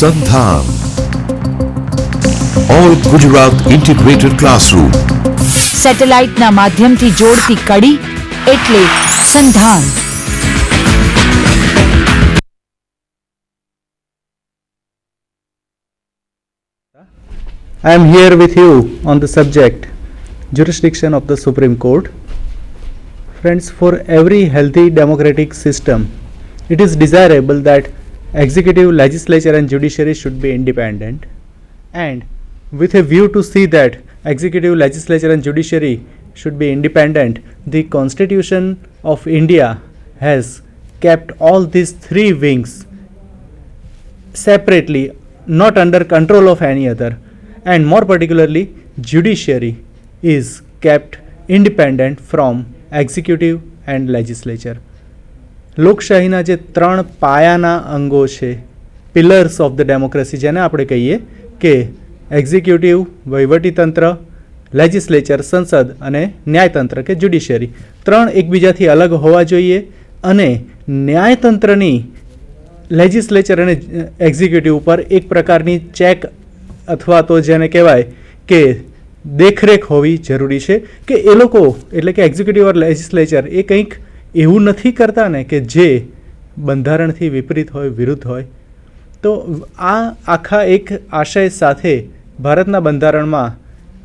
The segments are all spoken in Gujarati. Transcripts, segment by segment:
સંધાન ઓલ ગુજરાત ઇન્ટિગ્રેટેડ ક્લાસરૂમ સેટેલાઇટના માધ્યમથી જોડતી કડી એટલે સંધાન. I am here with you on the subject jurisdiction of the Supreme Court. Friends, for every healthy democratic system, it is desirable that executive, legislature and judiciary should be independent, and with a view to see that executive, legislature and judiciary should be independent, the Constitution of India has kept all these three wings separately, not under control of any other, and more particularly judiciary is kept independent from executive and legislature. લોકશાહીના જે ત્રણ પાયાના અંગો છે, પિલર્સ ઓફ ધ ડેમોક્રેસી જેને આપણે કહીએ કે એક્ઝિક્યુટિવ વહીવટીતંત્ર, લેજિસ્લેચર સંસદ અને ન્યાયતંત્ર કે જ્યુડિશિયરી, ત્રણ એકબીજાથી અલગ હોવા જોઈએ અને ન્યાયતંત્રની લેજિસ્લેચર અને એક્ઝિક્યુટિવ ઉપર એક પ્રકારની ચેક અથવા તો જેને કહેવાય કે દેખરેખ હોવી જરૂરી છે કે એ લોકો એટલે કે એક્ઝિક્યુટિવ ઓર લેજિસ્લેચર એ કંઈક એવું નથી કરતા ને કે જે બંધારણથી વિપરીત હોય, વિરુદ્ધ હોય. તો આ આખા એક આશય સાથે ભારતના બંધારણમાં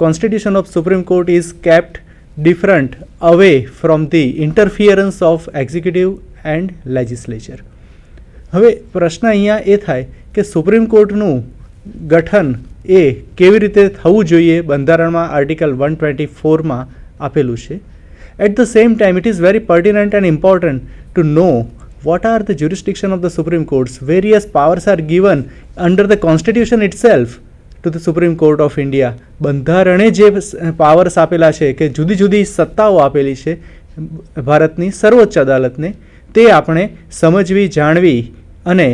constitution of supreme court is kept different away from the interference of executive and legislature. હવે પ્રશ્ન અહીંયા એ થાય કે સુપ્રીમ કોર્ટનું ગઠન એ કેવી રીતે થવું જોઈએ, બંધારણમાં આર્ટિકલ 124માં આપેલું છે. At the same time, it is very pertinent and important to know what are the jurisdiction of the Supreme Courts. Various powers are given under the Constitution itself to the Supreme Court of India. બંધારણે જે પાવર્સ આપેલા છે કે જુદી જુદી સત્તાઓ આપેલી છે ભારતની સર્વોચ્ચ અદાલતને, તે આપણે સમજવી, જાણવી અને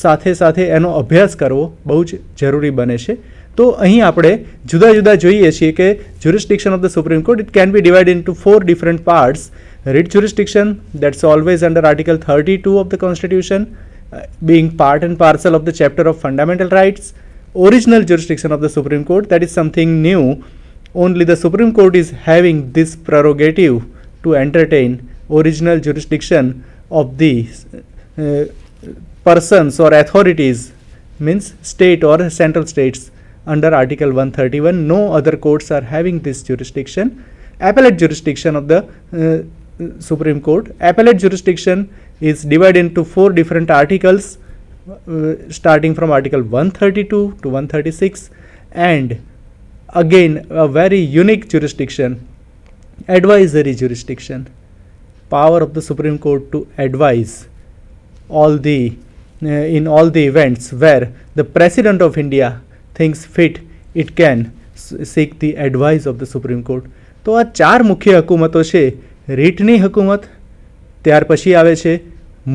સાથે સાથે એનો અભ્યાસ કરવો બહુ જ જરૂરી બને છે. તો અહીં આપણે જુદા જુદા જોઈએ છીએ કે jurisdiction of the Supreme Court, it can be divided into four different parts. Writ jurisdiction, that's always under Article 32 of the Constitution, being part and parcel of the chapter of fundamental rights. Original jurisdiction of the Supreme Court, that is something new. Only the Supreme Court is having this prerogative to entertain original jurisdiction of the persons or authorities, means state or central states. Under Article 131, no other courts are having this jurisdiction. Appellate jurisdiction of the Supreme Court. Appellate jurisdiction is divided into four different articles, starting from Article 132 to 136, and again a very unique jurisdiction, advisory jurisdiction. Power of the Supreme Court to advise in all the events where the President of India thinks fit, it can seek the advice of the Supreme Court. તો આ ચાર મુખ્ય હકુમતો છે. રીટની હકુમત, ત્યાર પછી આવે છે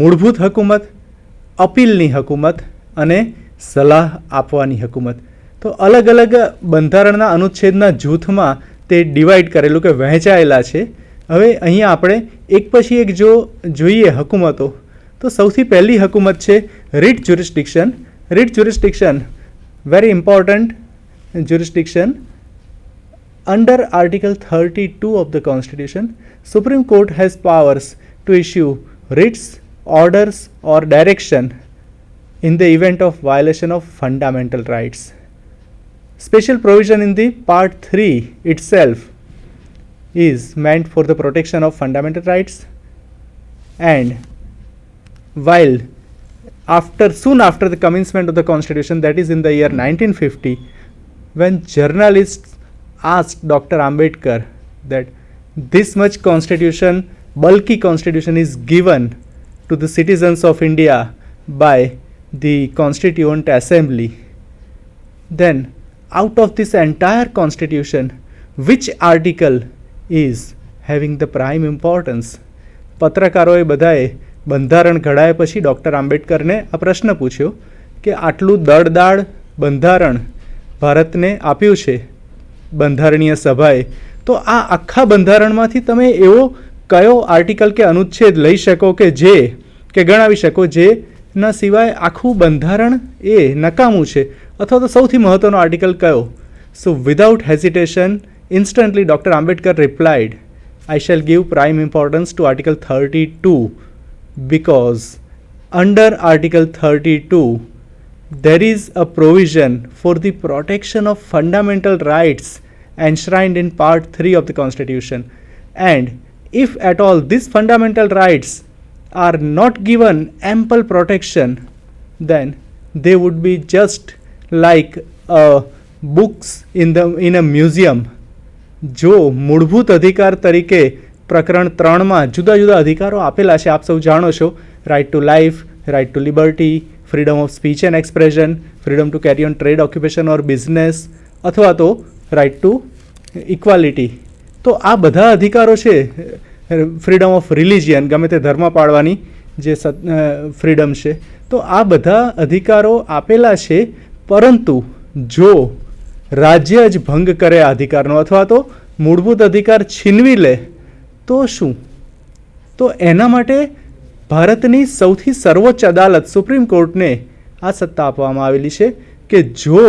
મૂળભૂત હકુમત, અપીલની હકુમત અને સલાહ આપવાની હકુમત. તો અલગ અલગ બંધારણના અનુચ્છેદના જૂથમાં તે ડિવાઈડ કરેલું કે વહેંચાયેલા છે. હવે અહીંયા આપણે એક પછી એક જો જોઈએ હકુમતો, તો સૌથી પહેલી હકુમત છે writ jurisdiction. Writ jurisdiction, very important jurisdiction. Under Article 32 of the Constitution, Supreme Court has powers to issue writs, orders or direction in the event of violation of fundamental rights. Special provision in the Part 3 itself is meant for the protection of fundamental rights, and while soon after the commencement of the Constitution, that is in the year 1950, when journalists asked Dr. Ambedkar that this much constitution, bulky constitution is given to the citizens of India by the Constituent Assembly, then out of this entire constitution, which article is having the prime importance? પત્રકારોએ બધાએ બંધારણ ઘડાયા પછી ડૉક્ટર આંબેડકરને આ પ્રશ્ન પૂછ્યો કે આટલું દળદાળ બંધારણ ભારતને આપ્યું છે બંધારણીય સભાએ, તો આ આખા બંધારણમાંથી તમે એવો કયો આર્ટિકલ કે અનુચ્છેદ લઈ શકો કે જે કે ગણાવી શકો જે ના સિવાય આખું બંધારણ એ નકામું છે અથવા તો સૌથી મહત્ત્વનો આર્ટિકલ કયો? So without hesitation instantly doctor Ambedkar replied, I shall give prime importance to Article 32 because under Article 32 there is a provision for the protection of fundamental rights enshrined in Part 3 of the Constitution, and if at all these fundamental rights are not given ample protection, then they would be just like books in a museum. જો મૂળભૂત અધિકાર તરીકે પ્રકરણ 3માં જુદા જુદા અધિકારો આપેલા છે, આપ સૌ જાણો છો, right to life, right to liberty, freedom of speech and expression, freedom to carry on trade, occupation or business, અથવા તો રાઇટ ટુ ઇક્વાલિટી. તો આ બધા અધિકારો છે, ફ્રીડમ ઓફ રિલિજિયન, ગમે તે ધર્મ પાળવાની જે ફ્રીડમ છે, તો આ બધા અધિકારો આપેલા છે. પરંતુ જો રાજ્ય જ ભંગ કરે આ અધિકારનો અથવા તો મૂળભૂત અધિકાર છીનવી લે તો શું? તો એના માટે ભારતની સૌથી સર્વોચ્ચ અદાલત સુપ્રીમ કોર્ટને આ સત્તા આપવામાં આવેલી છે કે જો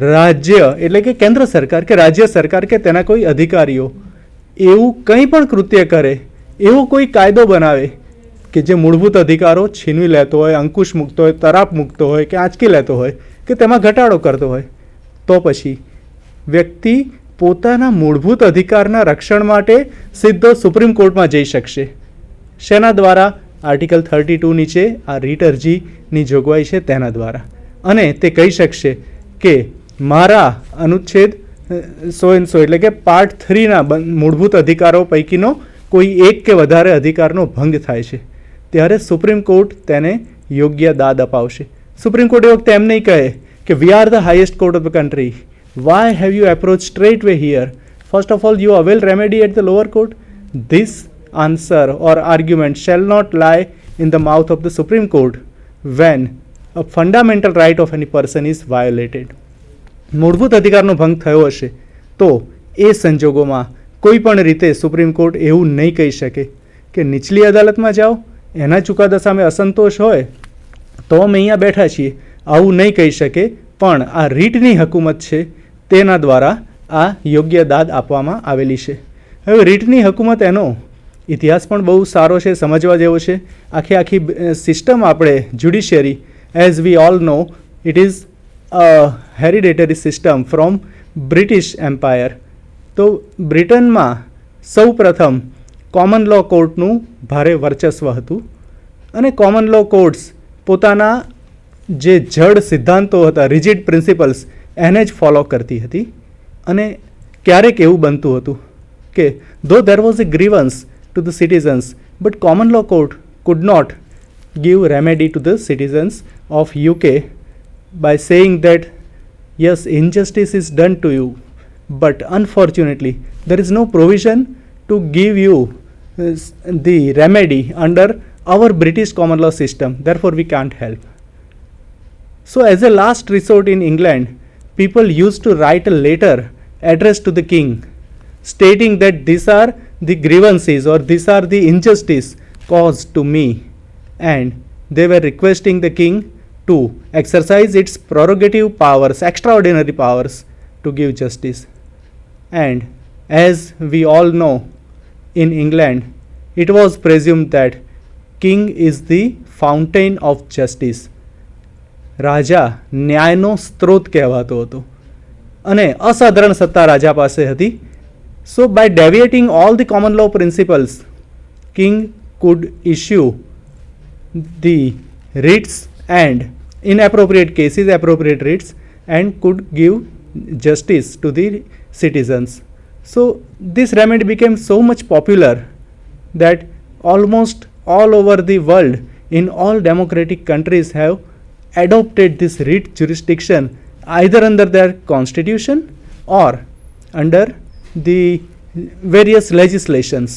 રાજ્ય એટલે કે કેન્દ્ર સરકાર કે રાજ્ય સરકાર કે તેના કોઈ અધિકારીઓ એવું કંઈ પણ કૃત્ય કરે, એવો કોઈ કાયદો બનાવે કે જે મૂળભૂત અધિકારો છીનવી લેતો હોય, અંકુશ મૂકતો હોય, તરાપ મૂકતો હોય કે આંચકી લેતો હોય કે તેમાં ઘટાડો કરતો હોય, તો પછી વ્યક્તિ પોતાના મૂળભૂત અધિકારના રક્ષણ માટે સીધો સુપ્રીમ કોર્ટમાં જઈ શકશે. શેના દ્વારા? આર્ટિકલ 32 નીચે આ રીટ અરજીની જોગવાઈ છે તેના દ્વારા. અને તે કહી શકશે કે મારા અનુચ્છેદ 100 એટલે કે પાર્ટ 3ના મૂળભૂત અધિકારો પૈકીનો કોઈ એક કે વધારે અધિકારનો ભંગ થાય છે, ત્યારે સુપ્રીમ કોર્ટ તેને યોગ્ય દાદ અપાવશે. સુપ્રીમ કોર્ટ એ વખતે એમ નહીં કહે કે we are the highest court of the country, why have you approached straightway here? First of all, you avail remedy at the lower court. This answer or argument shall not lie in the mouth of the Supreme Court when a fundamental right of any person is violated. મૂળભૂત અધિકારનો ભંગ થયો હશે તો એ સંજોગોમાં કોઈ પણ રીતે સુપ્રીમ કોર્ટ એવું નહીં કહી શકે કે નીચલી અદાલતમાં જાઓ, એના ચુકાદા સામે અસંતોષ હોય તો અમે અહીંયા બેઠા છીએ, આવું નહીં કહી શકે. પણ આ રીટની હકુમત છે તેના દ્વારા આ યોગ્ય દાદ આપવામાં આવેલી છે. હવે રીટની હકુમત એનો ઇતિહાસ પણ બહુ સારો છે, સમજવા જેવો છે. આખી સિસ્ટમ આપણે judiciary, as we all know, it is a hereditary system from British empire. તો બ્રિટનમાં સૌ પ્રથમ કોમન લો કોર્ટનું ભારે વર્ચસ્વ હતું અને કોમન લો કોર્ટ્સ પોતાના જે જડ સિદ્ધાંતો હતા, રિજિડ પ્રિન્સિપલ્સ, એને જ ફોલો કરતી હતી. અને ક્યારેક એવું બનતું હતું કે though there was a grievance to the citizens, but common law court could not give remedy to the citizens of UK by saying that yes, injustice is done to you, but unfortunately there is no provision to give you the remedy under our British common law system, therefore we can't help. So as a last resort in England, people used to write a letter addressed to the king stating that these are the grievances or these are the injustice caused to me, and they were requesting the king to exercise its prerogative powers, extraordinary powers, to give justice. And as we all know, in England it was presumed that king is the fountain of justice. રાજા ન્યાયનો સ્ત્રોત કહેવાતો હતો અને અસાધારણ સત્તા રાજા પાસે હતી. So by deviating all the common law principles, king could issue the writs and in appropriate cases appropriate writs and could give justice to the citizens. So this remedy became so much popular that almost all over the world, in all democratic countries, have adopted this writ jurisdiction either under their constitution or under the various legislations.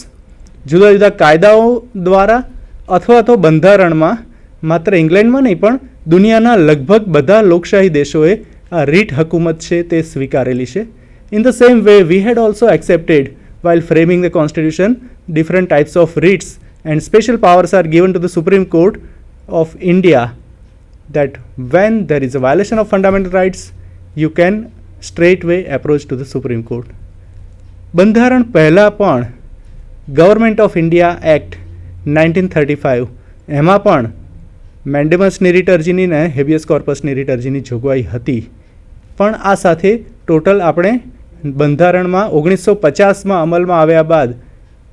જુદા જુદા કાયદાઓ દ્વારા અથવા તો બંધારણમાં, માત્ર ઇંગ્લેન્ડમાં નહીં પણ દુનિયાના લગભગ બધા લોકશાહી દેશોએ આ રીટ હકુમત છે તે સ્વીકારેલી છે. In the same way we had also accepted while framing the constitution different types of writs and special powers are given to the Supreme Court of India that when there is a violation of fundamental rights, you can straightway approach to the Supreme Court. બંધારણ પહેલાં પણ ગવર્મેન્ટ ઓફ ઇન્ડિયા એક્ટ 1935 એમાં પણ મેન્ડેમસની રીટ અરજીની ને હેબિયસ કોર્પસની રીટ અરજીની જોગવાઈ હતી. પણ આ સાથે ટોટલ આપણે બંધારણમાં 1950માં અમલમાં આવ્યા બાદ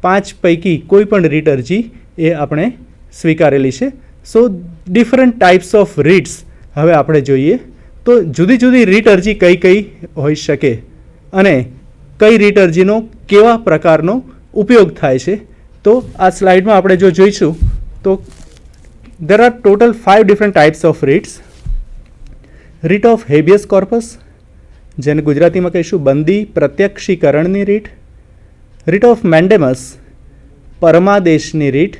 5 પૈકી કોઈ પણ રીટ અરજી એ આપણે સ્વીકારેલી છે. સો ડિફરન્ટ ટાઈપ્સ ઓફ રીટ્સ હવે આપણે જોઈએ તો જુદી જુદી રીટ અરજી કઈ કઈ હોઈ શકે અને કઈ રીટ અરજીનો કેવા પ્રકારનો ઉપયોગ થાય છે. તો આ સ્લાઇડમાં આપણે જો જોઈશું તો there are total 5 different types of writs. Writ of habeas corpus, જેને ગુજરાતીમાં કહીશું બંદી પ્રત્યક્ષીકરણની રીટ. રીટ ઓફ મેન્ડેમસ, પરમાદેશની રીટ.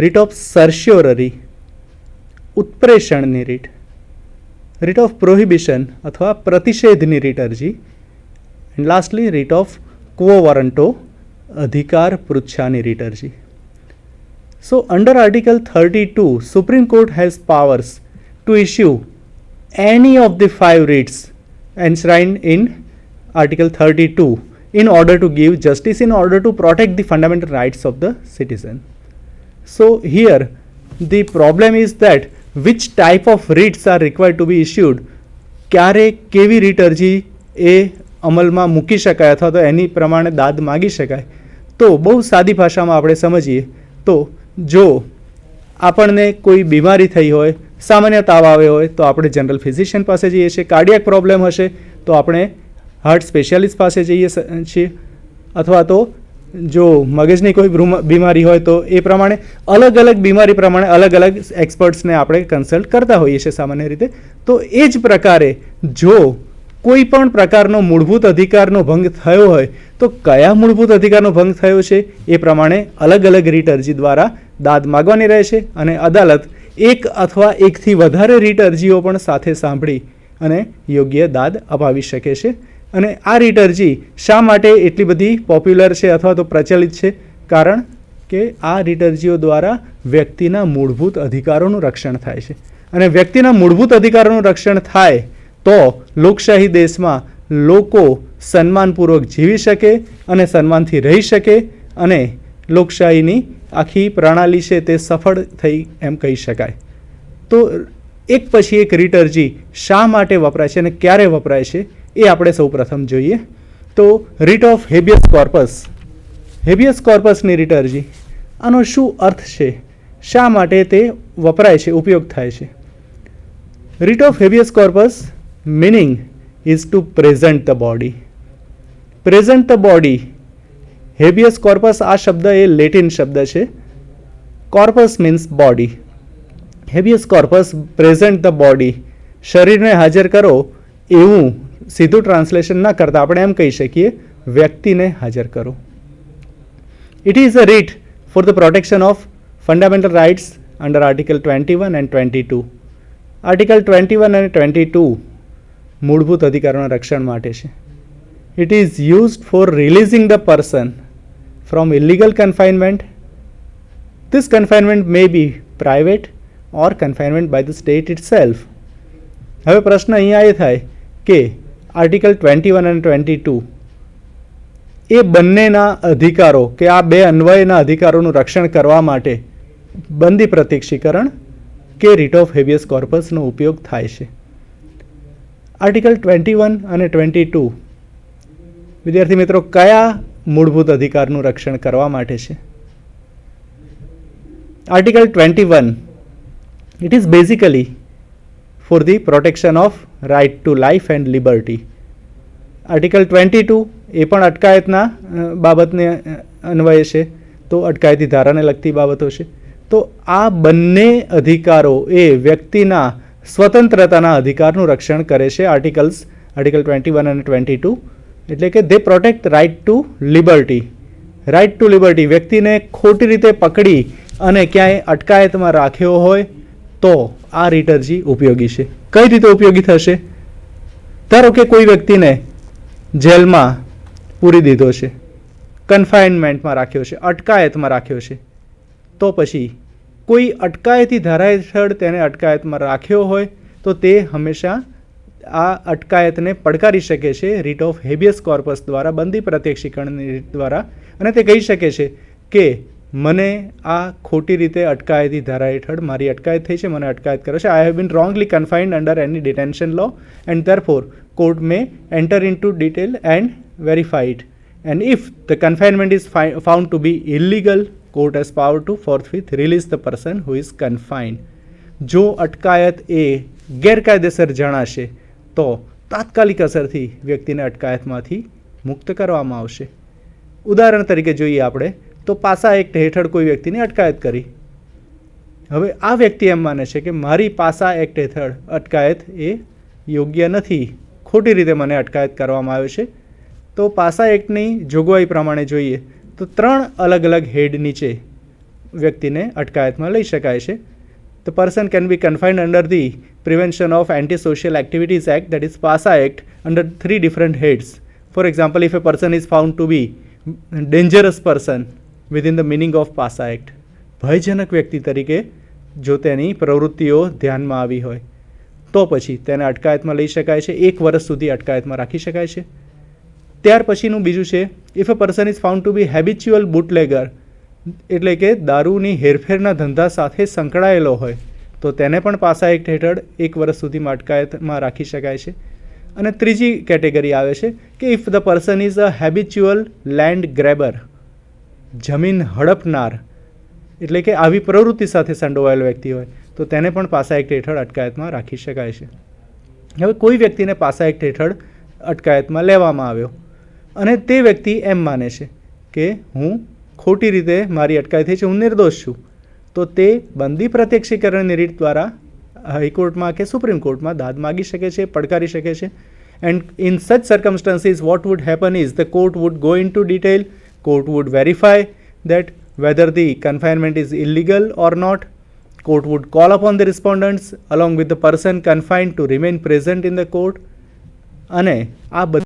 રીટ ઓફ સર્શ્યોરરી, ઉત્પ્રેષણની રીટ. રીટ ઓફ પ્રોહિબિશન અથવા પ્રતિષેધની રીટ અરજી. And lastly writ of quo warranto, અધિકાર પૃચ્છાની રીટ અરજી. So under Article 32, Supreme Court has powers to issue any of the 5 writs enshrined in Article 32 in order to give justice, in order to protect the fundamental rights of the citizen. So here the problem is that which type of writs are required to be issued. ક્યારે કેવી રીટ અરજી એ અમલમાં મૂકી શકાય અથવા તો એની પ્રમાણે દાદ માગી શકાય. તો બહુ સાદી ભાષામાં આપણે સમજીએ તો જો આપણને કોઈ બીમારી થઈ હોય, સામાન્ય તાવ આવ્યો હોય તો આપણે જનરલ ફિઝિશિયન પાસે જઈએ છીએ. કાર્ડિયાક પ્રોબ્લેમ હશે તો આપણે હાર્ટ સ્પેશિયાલિસ્ટ પાસે જઈએ છીએ. અથવા તો જો મગજની કોઈ બીમારી હોય તો એ પ્રમાણે અલગ અલગ બીમારી પ્રમાણે અલગ અલગ એક્સપર્ટ્સને આપણે કન્સલ્ટ કરતા હોઈએ છીએ સામાન્ય રીતે. તો એ જ પ્રકારે જો કોઈ પણ પ્રકારનો મૂળભૂત અધિકારનો ભંગ થયો હોય તો કયા મૂળભૂત અધિકારનો ભંગ થયો છે એ પ્રમાણે અલગ અલગ રીટ અરજી દ્વારા દાદ માગવાની રહે છે. અને અદાલત એક અથવા એકથી વધારે રીટ અરજીઓ પણ સાથે સાંભળી અને યોગ્ય દાદ અપાવી શકે છે. અને આ રીટ અરજી શા માટે એટલી બધી પોપ્યુલર છે અથવા તો પ્રચલિત છે? કારણ કે આ રીટ અરજીઓ દ્વારા વ્યક્તિના મૂળભૂત અધિકારોનું રક્ષણ થાય છે. અને વ્યક્તિના મૂળભૂત અધિકારોનું રક્ષણ થાય તો લોકશાહી દેશમાં લોકો સન્માનપૂર્વક જીવી શકે અને સન્માનથી રહી શકે અને લોકશાહીની આખી પ્રણાલી છે તે સફળ થઈ એમ કહી શકાય. તો એક પછી એક રીટ અરજી શા માટે વપરાય છે અને ક્યારે વપરાય છે એ આપણે સૌ પ્રથમ જોઈએ. તો રીટ ઓફ હેબિયસ કોર્પસ, હેબિયસ કોર્પસની રીટ અરજી, આનો શું અર્થ છે, શા માટે તે વપરાય છે, ઉપયોગ થાય છે? Writ of habeas corpus meaning is to present the body. Present the body. Habeas corpus આ શબ્દ એ લેટિન શબ્દ છે. Corpus means body. Habeas corpus present the body. શરીરને હાજર કરો એવું સીધું ટ્રાન્સલેશન ના કરતા આપણે એમ કહી શકીએ વ્યક્તિને હાજર કરો. It is a writ for the protection of fundamental rights under Article 21 and 22. Article 21 and 22 મૂળભૂત અધિકારોના રક્ષણ માટે છે. It is used for releasing the person from illegal confinement. This confinement may be private or confinement by the state itself. હવે પ્રશ્ન અહીંયા એ થાય કે આર્ટિકલ 21 અને 22 એ બંનેના અધિકારો કે આ બે અન્વયના અધિકારોનું રક્ષણ કરવા માટે બંદી પ્રત્યક્ષીકરણ કે રીટ ઓફ હેબિયસ કોર્પસનો ઉપયોગ થાય છે. આર્ટિકલ 21 અને 22 વિદ્યાર્થી મિત્રો કયા મૂળભૂત અધિકારનું રક્ષણ કરવા માટે છે? Article 21 it is basically for the protection of right to life and liberty. Article 22 એ પણ અટકાયતના બાબતને અન્વયે છે, તો અટકાયતી ધારાને લગતી બાબતો છે. તો આ બંને અધિકારો એ વ્યક્તિના સ્વતંત્રતાના અધિકારનું રક્ષણ કરે છે. આર્ટિકલ 21 અને 22 એટલે કે they protect right to liberty. Right to liberty, વ્યક્તિને ખોટી રીતે પકડી અને ક્યાંય અટકાયતમાં રાખ્યો હોય તો આ રીટ અરજી ઉપયોગી છે. કઈ રીતે ઉપયોગી થશે? ધારો કે કોઈ વ્યક્તિને જેલમાં પૂરી દીધો છે, કન્ફાઇનમેન્ટમાં રાખ્યો છે, અટકાયતમાં રાખ્યો છે, તો પછી કોઈ અટકાયતી ધારા હેઠળ તેને અટકાયતમાં રાખ્યો હોય તો તે હંમેશા આ અટકાયતને પડકારી શકે છે રીટ ઓફ હેબિયસ કોર્પસ દ્વારા, બંદી પ્રત્યક્ષીકરણની રીત દ્વારા, અને તે કહી શકે છે કે મને આ ખોટી રીતે અટકાયતી ધારા હેઠળ મારી અટકાયત થઈ છે, મને અટકાયત કરે છે. I have been wrongly confined under any detention law and therefore court may enter into detail and verify it. And if the confinement is found to be illegal, court has power to forthwith release the person who is confined. જો અટકાયત એ ગેરકાયદેસર જણાશે તો તાત્કાલિક અસરથી વ્યક્તિને અટકાયતમાંથી મુક્ત કરવામાં આવશે. ઉદાહરણ તરીકે જોઈએ આપણે તો પાસા એક્ટ હેઠળ કોઈ વ્યક્તિની અટકાયત કરી. હવે આ વ્યક્તિ એમ માને છે કે મારી પાસા એક્ટ હેઠળ અટકાયત એ યોગ્ય નથી, ખોટી રીતે મને અટકાયત કરવામાં આવ્યો છે. તો પાસા એક્ટની જોગવાઈ પ્રમાણે જોઈએ તો 3 અલગ અલગ હેડ નીચે વ્યક્તિને અટકાયતમાં લઈ શકાય છે. The person can be confined under the Prevention of Antisocial Activities Act, that is PASA Act, under 3 different heads. For example, if a person is found to be dangerous person within the meaning of PASA Act, ભયજનક વ્યક્તિ તરીકે જો તેની પ્રવૃત્તિઓ ધ્યાનમાં આવી હોય તો પછી તેને અટકાયતમાં લઈ શકાય છે, 1 વર્ષ સુધી અટકાયતમાં રાખી શકાય છે. ત્યાર પછીનું બીજું છે if a person is found to be habitual bootlegger, એટલે કે દારૂની હેરફેરના ધંધા સાથે સંકળાયેલો હોય તો તેને પણ પાસા એક્ટ હેઠળ 1 વર્ષ સુધીમાં અટકાયતમાં રાખી શકાય છે. અને ત્રીજી કેટેગરી આવે છે કે if the person is a habitual land grabber, જમીન હડપનાર, એટલે કે આવી પ્રવૃત્તિ સાથે સંડોવાયેલો વ્યક્તિ હોય તો તેને પણ પાસા એક્ટ હેઠળ અટકાયતમાં રાખી શકાય છે. હવે કોઈ વ્યક્તિને પાસા એક્ટ હેઠળ અટકાયતમાં લેવામાં આવ્યો અને તે વ્યક્તિ એમ માને છે કે હું ખોટી રીતે મારી અટકાયત થઈ છે, હું નિર્દોષ છું, તો તે બંદી પ્રત્યક્ષીકરણની રીત દ્વારા હાઈકોર્ટમાં કે સુપ્રીમ કોર્ટમાં દાદ માગી શકે છે, પડકારી શકે છે. And in such circumstances what would happen is the court would go into detail, court would verify that whether the confinement is illegal or not. Court would call upon the respondents along with the person confined to remain present in the court. અને આ